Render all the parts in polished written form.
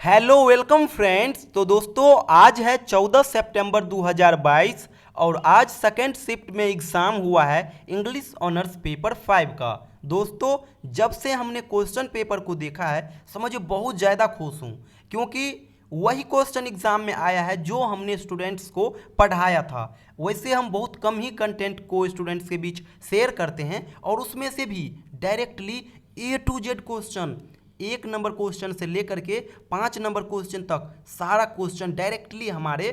Hello welcome friends. तो दोस्तों आज है 14 सितंबर 2022 और आज सेकेंड शिफ्ट में एग्ज़ाम हुआ है इंग्लिश ऑनर्स पेपर 5 का। दोस्तों जब से हमने क्वेश्चन पेपर को देखा है समझो बहुत ज़्यादा खुश हूँ, क्योंकि वही क्वेश्चन एग्ज़ाम में आया है जो हमने स्टूडेंट्स को पढ़ाया था। वैसे हम बहुत कम ही कंटेंट को स्टूडेंट्स के बीच शेयर करते हैं और उसमें से भी directly A to Z question, एक नंबर क्वेश्चन से लेकर के 5 नंबर क्वेश्चन तक सारा क्वेश्चन डायरेक्टली हमारे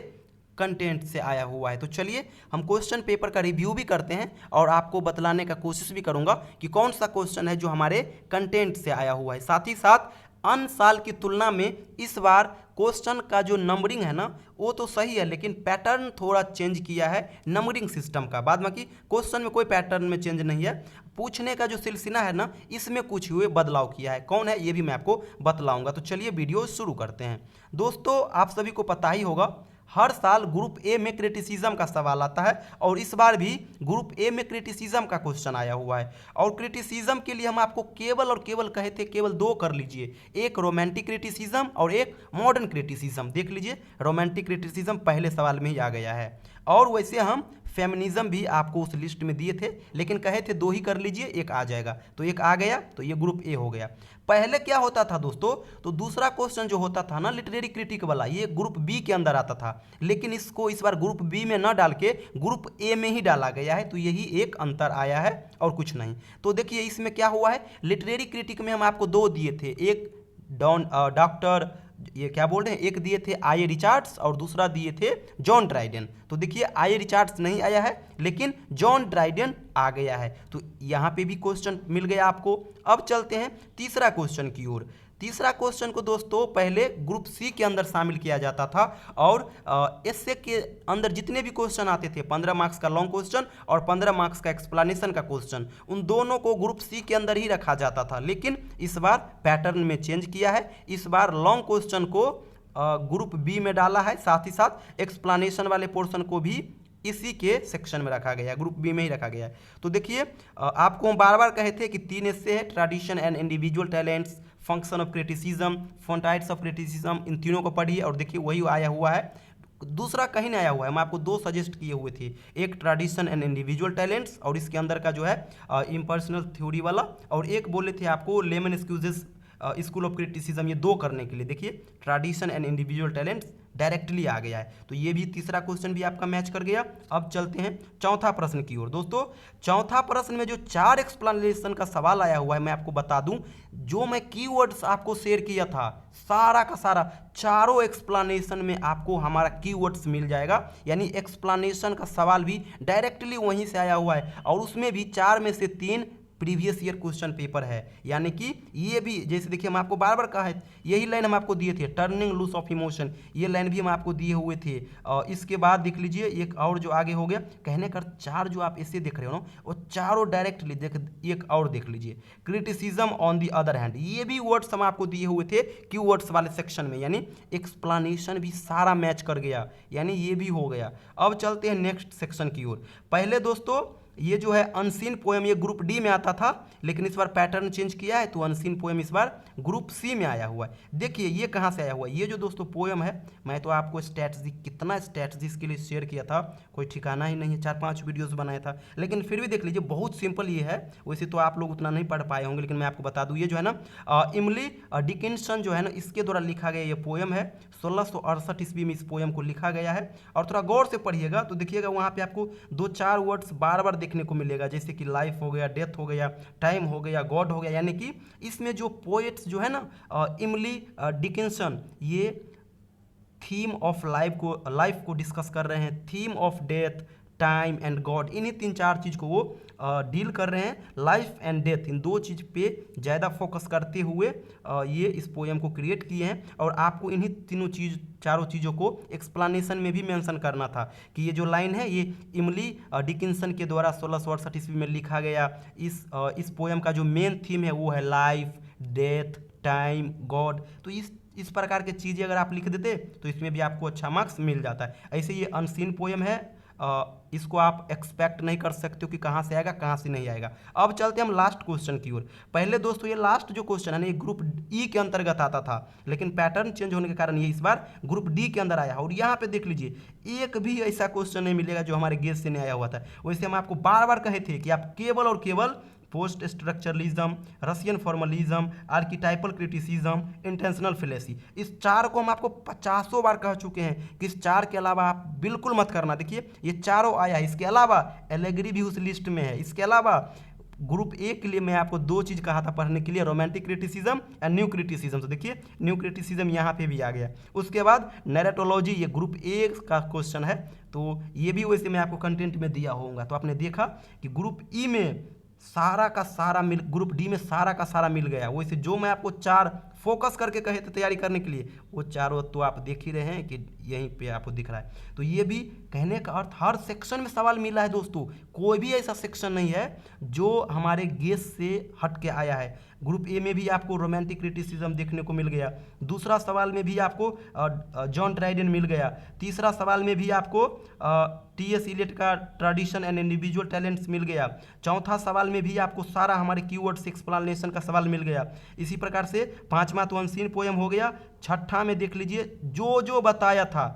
कंटेंट से आया हुआ है। तो चलिए हम क्वेश्चन पेपर का रिव्यू भी करते हैं और आपको बतलाने का कोशिश भी करूंगा कि कौन सा क्वेश्चन है जो हमारे कंटेंट से आया हुआ है। साथ ही साथ अन्य साल की तुलना में इस बार क्वेश्चन का जो नंबरिंग है ना वो तो सही है, लेकिन पैटर्न थोड़ा चेंज किया है नंबरिंग सिस्टम का। बाद बाकी क्वेश्चन में कोई पैटर्न में चेंज नहीं है, पूछने का जो सिलसिला है ना इसमें कुछ हुए बदलाव किया है। कौन है ये भी मैं आपको बतलाऊंगा। तो चलिए वीडियो शुरू करते हैं। दोस्तों आप सभी को पता ही होगा हर साल ग्रुप ए में क्रिटिसिज्म का सवाल आता है और इस बार भी ग्रुप ए में क्रिटिसिज्म का क्वेश्चन आया हुआ है। और क्रिटिसिज्म के लिए हम आपको केवल और केवल कहे थे केवल दो कर लीजिए, एक रोमांटिक क्रिटिसिज्म और एक मॉडर्न क्रिटिसिज्म। देख लीजिए रोमांटिक क्रिटिसिज्म पहले सवाल में ही आ गया है। और वैसे हम फेमिनिज्म भी आपको उस लिस्ट में दिए थे, लेकिन कहे थे दो ही कर लीजिए, एक आ जाएगा। तो एक आ गया तो ये ग्रुप ए हो गया। पहले क्या होता था दोस्तों, तो दूसरा क्वेश्चन जो होता था ना लिटरेरी क्रिटिक वाला, ये ग्रुप बी के अंदर आता था, लेकिन इसको इस बार ग्रुप बी में ना डाल के ग्रुप ए में ही डाला गया है। तो यही एक अंतर आया है और कुछ नहीं। तो देखिए इसमें क्या हुआ है, लिटरेरी क्रिटिक में हम आपको दो दिए थे, एक डॉक्टर ये क्या बोल रहे हैं, एक दिए थे आई रिचार्ड्स और दूसरा दिए थे जॉन ड्राइडन। तो देखिए आई रिचार्ड्स नहीं आया है लेकिन जॉन ड्राइडन आ गया है। तो यहाँ पे भी क्वेश्चन मिल गया आपको। अब चलते हैं तीसरा क्वेश्चन की ओर। तीसरा क्वेश्चन को दोस्तों पहले ग्रुप सी के अंदर शामिल किया जाता था और एसए के अंदर जितने भी क्वेश्चन आते थे 15 मार्क्स का लॉन्ग क्वेश्चन और 15 मार्क्स का एक्सप्लेनेशन का क्वेश्चन, उन दोनों को ग्रुप सी के अंदर ही रखा जाता था। लेकिन इस बार पैटर्न में चेंज किया है, इस बार लॉन्ग क्वेश्चन को ग्रुप बी में डाला है, साथ ही साथ एक्सप्लेनेशन वाले पोर्शन को भी इसी के सेक्शन में रखा गया है, ग्रुप बी में ही रखा गया है। तो देखिए आपको हम बार बार कहे थे कि 3 ऐसे है, tradition and individual talents, function of criticism, frontiers of criticism, इन तीनों को पढ़िए और देखिए वही आया हुआ है। दूसरा कहीं नहीं आया हुआ है, हम आपको दो सजेस्ट किए हुए थे, एक ट्रेडिशन एंड इंडिविजुअल टैलेंट्स और इसके अंदर का जो है इम्पर्सनल थ्योरी वाला, और एक बोले थे आपको lemon excuses school of criticism, ये दो करने के लिए। देखिए tradition and individual talents directly आ गया है। तो ये भी तीसरा क्वेश्चन भी आपका मैच कर गया। अब चलते हैं चौथा प्रश्न की ओर। दोस्तों चौथा प्रश्न में जो 4 एक्सप्लेनेशन का सवाल आया हुआ है, मैं आपको बता दूं, जो मैं कीवर्ड्स आपको शेयर किया था सारा का सारा चारों एक्सप्लेनेशन में आपको हमारा कीवर्ड्स मिल जाएगा। यानी एक्सप्लेनेशन का सवाल भी डायरेक्टली वहीं से आया हुआ है और उसमें भी 4 में से 3 प्रीवियस ईयर क्वेश्चन पेपर है। यानी कि ये भी जैसे देखिए हम आपको बार बार कहा है, यही लाइन हम आपको दिए थे, टर्निंग लूज ऑफ इमोशन, ये लाइन भी हम आपको दिए हुए थे। इसके बाद देख लीजिए एक और जो आगे हो गया, कहने का 4 जो आप ऐसे देख रहे हो ना वो चारों डायरेक्टली देख, एक और देख लीजिए criticism on the other hand, ये भी वर्ड्स हम आपको दिए हुए थे की वर्ड्स वाले सेक्शन में। यानी एक्सप्लेनेशन भी सारा मैच कर गया, यानी ये भी हो गया। अब चलते हैं नेक्स्ट सेक्शन की ओर। पहले दोस्तों ये जो है अनसीन पोएम, ये ग्रुप डी में आता था, लेकिन इस बार पैटर्न चेंज किया है तो अनसीन पोएम इस बार ग्रुप सी में आया हुआ है। देखिए ये कहाँ से आया हुआ है, ये जो दोस्तों पोएम है, मैं तो आपको स्ट्रैटेजी कितना स्ट्रैटेजी इसके लिए शेयर किया था, कोई ठिकाना ही नहीं है, 4-5 वीडियोस बनाया था, लेकिन फिर भी देख लीजिए बहुत सिंपल ये है। वैसे तो आप लोग उतना नहीं पढ़ पाए होंगे, लेकिन मैं आपको बता दूँ ये जो है ना इमली डिकिंसन जो है ना इसके द्वारा लिखा गया ये पोएम है। 1668 ईस्वी में इस पोएम को लिखा गया है। और थोड़ा गौर से पढ़िएगा तो देखिएगा वहाँ पे आपको 2-4 वर्ड्स बार बार देखने को मिलेगा, जैसे कि लाइफ हो गया, डेथ हो गया, टाइम हो गया, गॉड हो गया। यानी कि इसमें जो पोएट्स जो है ना इमली डिकिंसन, ये थीम ऑफ लाइफ को डिस्कस कर रहे हैं, theme of death, time and God, इन्हीं 3-4 चीज़ को वो डील कर रहे हैं। लाइफ एंड डेथ इन दो चीज़ पे ज़्यादा फोकस करते हुए ये इस पोएम को क्रिएट किए हैं। और आपको इन्हीं चारों चीज़ों को एक्सप्लेनेशन में भी मेंशन करना था कि ये जो लाइन है ये इमली डिकिंसन के द्वारा 1668 ईस्वी में लिखा गया। इस पोएम का जो मेन थीम है वो है लाइफ, डेथ, टाइम, गॉड। तो इस प्रकार के चीज़ें अगर आप लिख देते तो इसमें भी आपको अच्छा मार्क्स मिल जाता है। ऐसे ये अनसीन पोएम है, इसको आप एक्सपेक्ट नहीं कर सकते हो कि कहाँ से आएगा कहाँ से नहीं आएगा। अब चलते हम लास्ट क्वेश्चन की ओर। पहले दोस्तों ये लास्ट जो क्वेश्चन है ना, ये ग्रुप ई के अंतर्गत आता था, लेकिन पैटर्न चेंज होने के कारण ये इस बार ग्रुप डी के अंदर आया। और यहाँ पे देख लीजिए एक भी ऐसा क्वेश्चन नहीं मिलेगा जो हमारे गेस से नहीं आया हुआ था। वैसे हम आपको बार बार कहे थे कि आप केवल और केवल post structuralism, Russian formalism, archetypal criticism, intentional fallacy, इस चार को हम आपको 50 बार कह चुके हैं कि इस चार के अलावा आप बिल्कुल मत करना। देखिए ये चारों आया है, इसके अलावा एलेगरी भी उस लिस्ट में है। इसके अलावा ग्रुप ए के लिए मैं आपको दो चीज़ कहा था पढ़ने के लिए, romantic criticism and new criticism. तो देखिए न्यू क्रिटिसिज्म यहाँ पे भी आ गया। उसके बाद नैरेटोलॉजी, ये ग्रुप ए का क्वेश्चन है, तो ये भी वैसे मैं आपको कंटेंट में दिया होगा। तो आपने देखा कि ग्रुप ई में सारा का सारा मिल, ग्रुप डी में सारा का सारा मिल गया। वैसे जो मैं आपको चार फोकस करके कहे थे तैयारी करने के लिए, वो चारों तो आप देख ही रहे हैं कि यहीं पे आपको दिख रहा है। तो ये भी कहने का अर्थ हर सेक्शन में सवाल मिला है दोस्तों, कोई भी ऐसा सेक्शन नहीं है जो हमारे गेस से हट के आया है। ग्रुप ए में भी आपको रोमांटिक क्रिटिसिज्म देखने को मिल गया, दूसरा सवाल में भी आपको जॉन ड्राइडेन मिल गया, तीसरा सवाल में भी आपको टी.एस. इलियट का ट्रेडिशन एंड इंडिविजुअल टैलेंट्स मिल गया, चौथा सवाल में भी आपको सारा हमारे कीवर्ड्स एक्सप्लेनेशन का सवाल मिल गया। इसी प्रकार से पांचवा तो अनसीन पोएम हो गया, छठा में देख लीजिए जो जो बताया था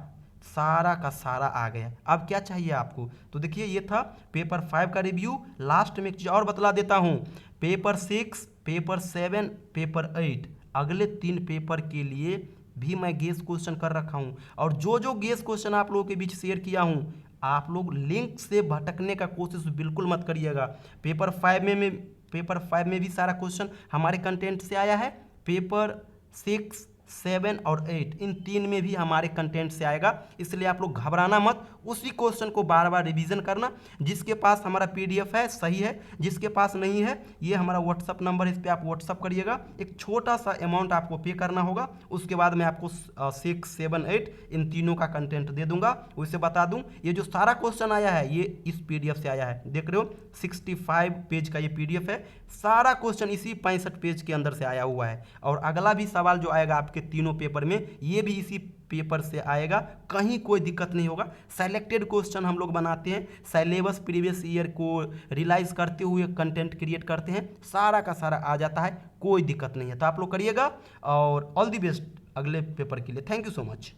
सारा का सारा आ गया। अब क्या चाहिए आपको? तो देखिए ये था पेपर 5 का रिव्यू। लास्ट में एक चीज़ और बतला देता हूँ, पेपर 6, पेपर 7, पेपर 8 अगले 3 पेपर के लिए भी मैं गेस क्वेश्चन कर रखा हूँ। और जो जो गेस क्वेश्चन आप लोगों के बीच शेयर किया हूँ, आप लोग लिंक से भटकने का कोशिश बिल्कुल मत करिएगा। पेपर 5 में भी सारा क्वेश्चन हमारे कंटेंट से आया है। पेपर 6, 7 और 8 इन 3 में भी हमारे कंटेंट से आएगा, इसलिए आप लोग घबराना मत। उसी क्वेश्चन को बार बार रिवीजन करना। जिसके पास हमारा पीडीएफ है सही है, जिसके पास नहीं है ये हमारा व्हाट्सअप नंबर है, इस पर आप व्हाट्सअप करिएगा। एक छोटा सा अमाउंट आपको पे करना होगा, उसके बाद मैं आपको 6, 7, 8 इन तीनों का कंटेंट दे दूंगा। वैसे बता दूं, ये जो सारा क्वेश्चन आया है ये इस पीडीएफ से आया है। देख रहे हो 65 पेज का ये पीडीएफ है, सारा क्वेश्चन इसी 65 पेज के अंदर से आया हुआ है। और अगला भी सवाल जो आएगा आपके तीनों पेपर में, ये भी इसी पेपर से आएगा, कहीं कोई दिक्कत नहीं होगा। सेलेक्टेड क्वेश्चन हम लोग बनाते हैं, सिलेबस प्रीवियस ईयर को रियलाइज करते हुए कंटेंट क्रिएट करते हैं, सारा का सारा आ जाता है, कोई दिक्कत नहीं है। तो आप लोग करिएगा और ऑल द बेस्ट अगले पेपर के लिए। Thank you so much.